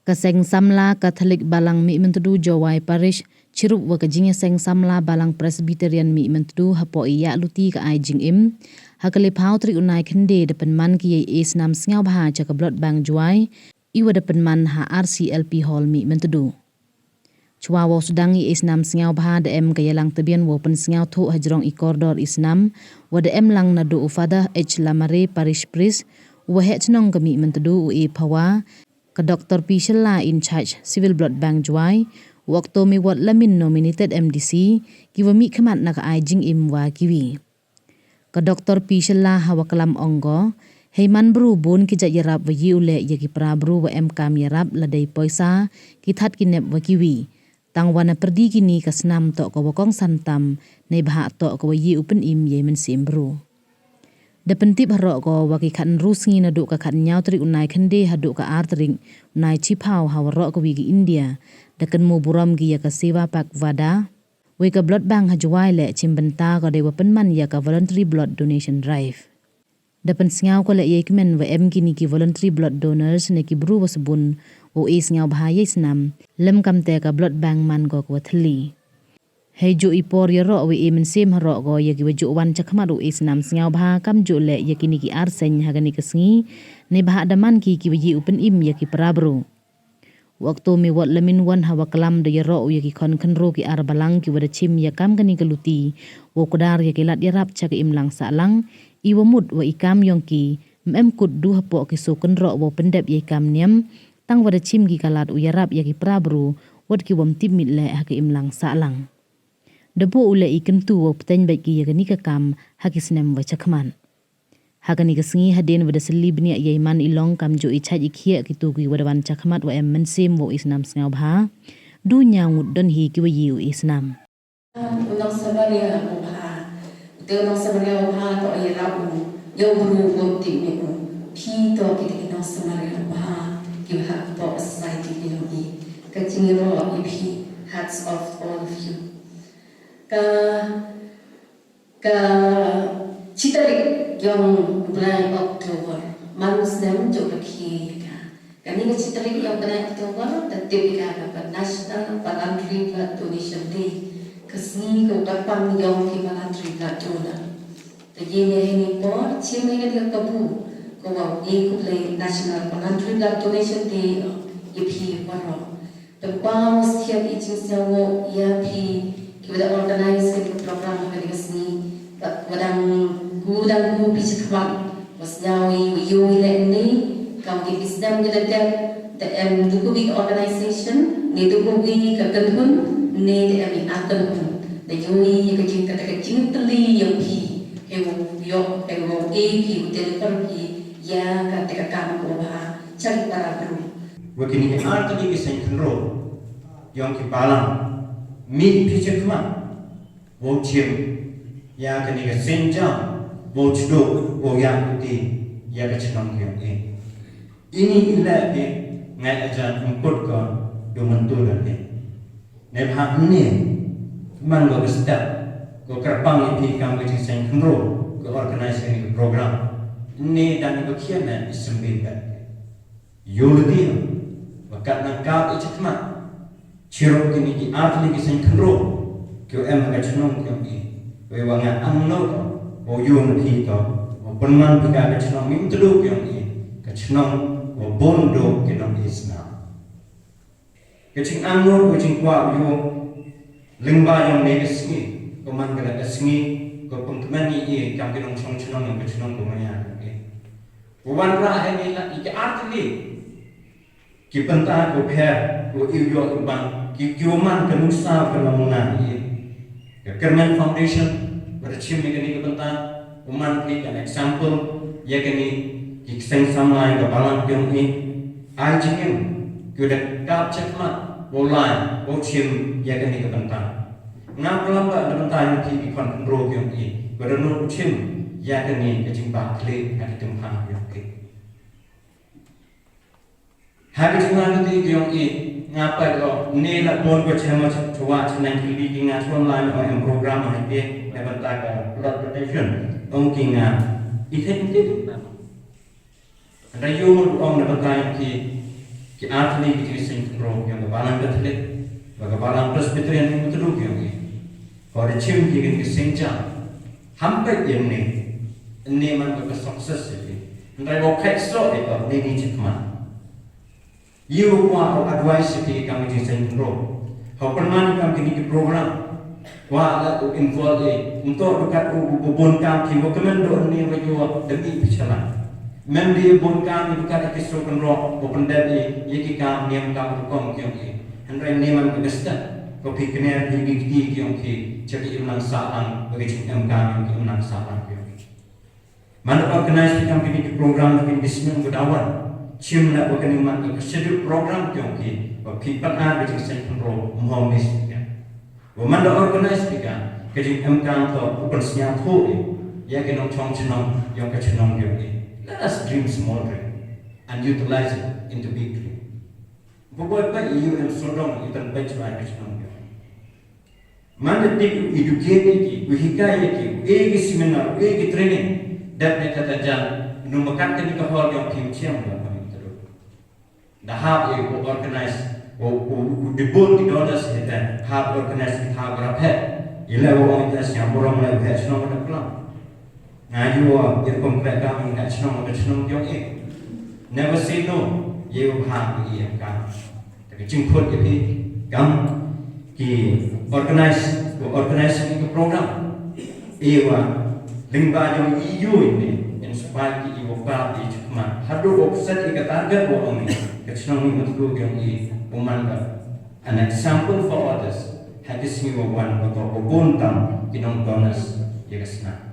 Kaseng samla Katolik balang mi mentudu Jawai Parish cirup wa kajinya seng samla balang Presbyterian mi mentudu hapo iya luti ka ai jing im hakale pautri unai kende depan man ki ye nam sngau bha cha ka blot bang juai iwa depan man ha RCLP hall mi mentudu chwa wo sudangi nam sngau bha de em kayalang tebian wo pen sngau thu hajrong i koridor isnam wa de em lang na do ufada H lamare parish priest wa he chnong kami mentudu u e pawa ka Dr. Pishela in charge civil blood bank juai waktu mi wat lamin nominated MDC kiwa mi khamat na ka ai jing im wa kiwi ka Dr. Pishela hawa kalam onggo heiman bru bun ki ja yarap wa yiule ya ki pra bru wa em kam yarap ladai poisa ki that ki nep wa kiwi tang wana perdi kini ka snam to ko wakong santam nei bha to ko yi upen im ye men sim bru da pentip harok ko waki khan rusngi na duk ka khan nyau tri unai khande haduk ka artring unai chipau hawarok ko wigi India da kan mu buram gi ya ka sewa pak wada we ka blood bank hajwai le chimbenta ko de wapen man ya ka voluntary blood donation drive da pen sngau ko le ye kmen wa em kini ki voluntary blood donors ne ki bru wasbun o is ngau bhai snam lem kam te ka blood bank man ko ko thli hei jo ipor ya ro we emen sem haro go ya ki jo wan chakma ro isnam sngau bha kam jo le ya kini ki arsen hagani kasngi ne bha daman ki wi upen im ya ki prabro waktu mi wat lemin wan hawa kalam de ya ro ya ki kon kan ro ki ar balang ki wada chim ya kam kani kaluti wo kodar ya ki lat ya rap chak im lang sa lang i wa mut wa ikam yong ki mem kut du hapo ki so kan ro wo pendep ya kam niam tang wada chim ki kalat u ya rap ya ki prabro wat ki wam tim mit le ha ki im lang sa lang Debo ule ikan tu wa peten baik ya gani ka kam hakisnem wa chakman. Hakani ka singi haden wada selib ni ya iman ilong kam jo ichaj ikhia kitu ki wada wan chakmat wa em mensim wo isnam sngau bha. Du nyang don hi ki wa yiu isnam. Unang sabaria ko bha. Ito unang sabaria ko bha to ay rabu. Yo buru wo ti ni ko. Pi to ki unang sabaria ko bha. Ki ha to society ki no ni. Ka chingiro ipi hats off all of you. Ka citarik yang bulan Oktober manusnya juga ka ni citarik yang bulan Oktober tetap ka National Voluntary Blood Donation Day kasni ko kapang yang ki voluntary blood donor jadi ini por cimi ka kabu ko wa ko play National Voluntary Blood Donation Day yepi waro the bounds here eating sawo yapi kita organize ke program kali kesini, wadang gudang pisik wan, wasnyawi wiyu ile ni, kami kisdam kita tem dukubi organisation, ni dukubi ketenun, ni demi atenun, dayui kecing kata kecing teli yang pi, hewo pi utel pi, ya kata kamu berubah, cari para guru. Begini arti kisah kenro, yang kibalang. Mi picture kama wo chim ya kani ka senja wo chdo wo ya ti ya ka chnam kyo ini illa pe ngai aja umput ko do mantu la ne bha ne man go step ko karpang ipi kam ke sen khro ko organize ni program ne dan ko khian na ismbe ba yoldi wakat na ka ichma Cirok kini ki atli ki sen kro kyo em ga chnom kyo ki we wanga amno o yun thi to o ponman pika ga chnom min tlu kyo ki ga chnom o bondo ki nom isna ke ching amno ko ching kwa yo lingba yang ne singi ko man ga singi ko pengkemani ye kam ki nom chong chnom yang ga chnom ko maya ko wan ra he ni la ki atli ki penta ko phe ko iyo bang ki kyoman kanusa penamuna ye Kerman Foundation bercim ni benta uman ki an example ye kini ki seng samai ka balang pyong ni IGM ku dak kap chakma online chim ye kini benta ngap lamba benta ki kon ro pyong ni berno chim ye kini ke jimba kle ka tempa ye ki ha ke jimba ni pyong ni ngapa ko nela bon ko chama chwa chana kili ki nga online on program ha pe lebanta ka blood protection ong ki nga effective rayo mo ong lebanta ki ki atli ki sing pro yang balang Catholic baga balang Presbyterian yang betul yang ni pada cim ki senja hampir yang ni man baga sukses ini ndai bo kai so itu ni cikman you wa advice ki kami di sing pro how perman kami ki program wa la involve untuk dekat ubun kami kemen do ni baju demi bicara Mendi bon kami dekat kisah kenro open dari yaki kami niam kami kom kiong ki Henry niam bergestat kopi kena di kiong ki jadi imlang saan bagi cingam kami ki imlang saan kiong ki mana organize kami di program di bismillah berdawan cium nak bagi niam ke schedule program kiong ki bagi partner bagi sen kenro mohamis ya mana organize kita ke cingam kami to open senyap ho ya ke nong chong chenong yang ke chenong kiong ki Let us dream small dream and utilize it into big dream. Bukod pa iyo ang sodong itan bench by bench nong. Manda tik educate ki, uhikaya ki, egi seminar, egi training. Dat ne kata jan numakat ni ka hol yang kim chiam ba kami terus. Dah have organize o debut di donas eta have organize have rapet. Ila orang kita siap orang lai patch nong ada pelang. Ngayu irkom kami nak senang yang never say no you have yang kan tapi jemput jadi kami ki organize ini program ewa lingba yang EU ini inspire ki ibu bapa di cuma hadu offset ika target orang ini kesenang ini betul yang ini pemanda an example for others hadis ni wawan atau buntam kinong bonus ya kesana